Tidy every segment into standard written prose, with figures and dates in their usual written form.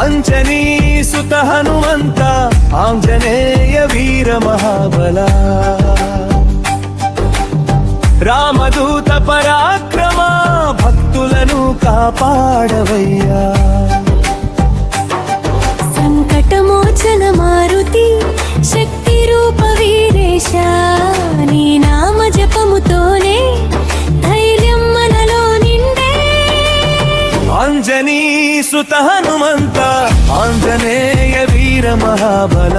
అంజనీ సుత హనుమంత ఆంజనేయ వీర మహాబల రామదూత పరాక్రమ భక్తులను కాపాడవయ్యా సంకటమోచన మారుతి శక్తి రూప వీరేశ నీ నామ జపముతోనే ధైర్యం మనలో నిండే అంజనీ సుత హనుమంత ఆంజనేయ వీర మహాబల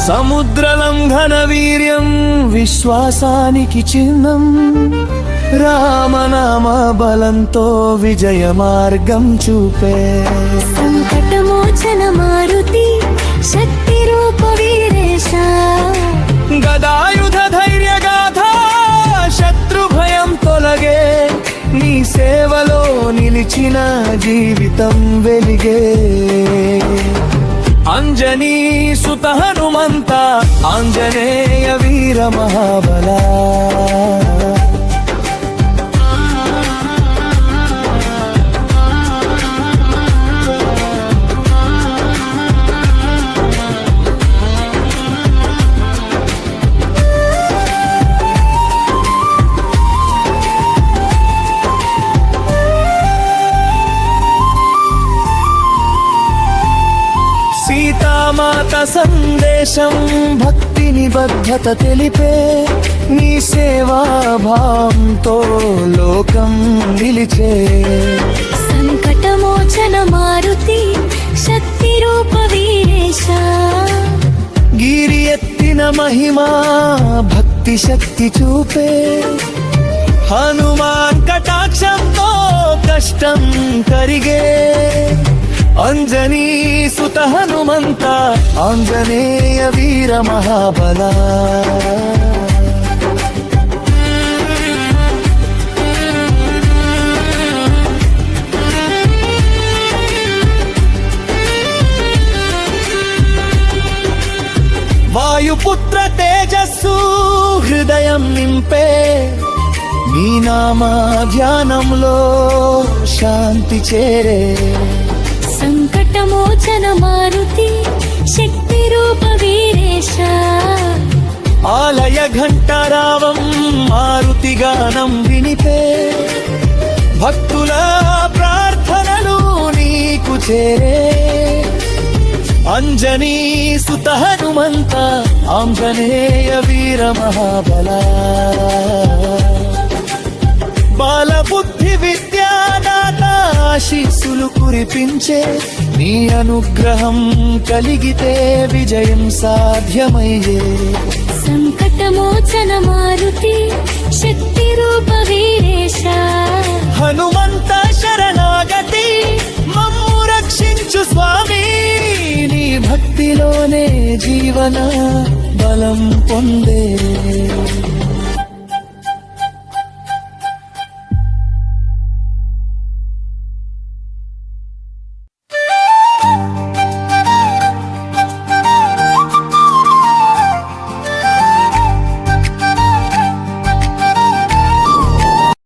సముద్రలంఘన వీర్యం విశ్వాసానికి చిహ్నం రామనామ బలంతో విజయ మార్గం చూపే సంకటమోచన మారుతి శక్తి రూప వీరేశ గదాయుధ ధైర్య గాథ శత్రు భయం తొలగే నీ సేవలో నిలిచిన జీవితం వెలిగే అంజనీ సుత హనుమంత ఆంజనేయ వీర మహాబల సీతామాత సందేశం భక్తి నిబద్ధత తెలిపే నీ సేవాభావంతో లోకం నిలిచే సంకటమోచన మారుతి శక్తి రూప వీరేశ గిరి ఎత్తిన మహిమా భక్తి శక్తి చూపే హనుమాన్ కటాక్షంతో కష్టం కరిగే అంజనీ సుత హనుమంత ఆంజనేయ వీర మహాబల వాయుపుత్ర తేజస్సు హృదయం నింపే నీ నామ ధ్యానంలో శాంతి చేరే సంకటమోచన మారుతి శక్తి రూప వీరేశ ఆలయ ఘంటారావం మారుతి గానం వినిపే భక్తుల ప్రార్థనలు నీకు చేరే అంజనీ సుత హనుమంత ఆంజనేయ వీర మహాబల బాలబుద్ధి విద్యాదాత ఆశీస్సులు కురిపించే నీ అనుగ్రహం కలిగితే విజయం సాధ్యమయ్యే సంకటమోచన మారుతి శక్తి రూప వీరేశ హనుమంత శరణాగతి మమ్ము రక్షించు స్వామి నీ భక్తిలోనే జీవన బలం పొందే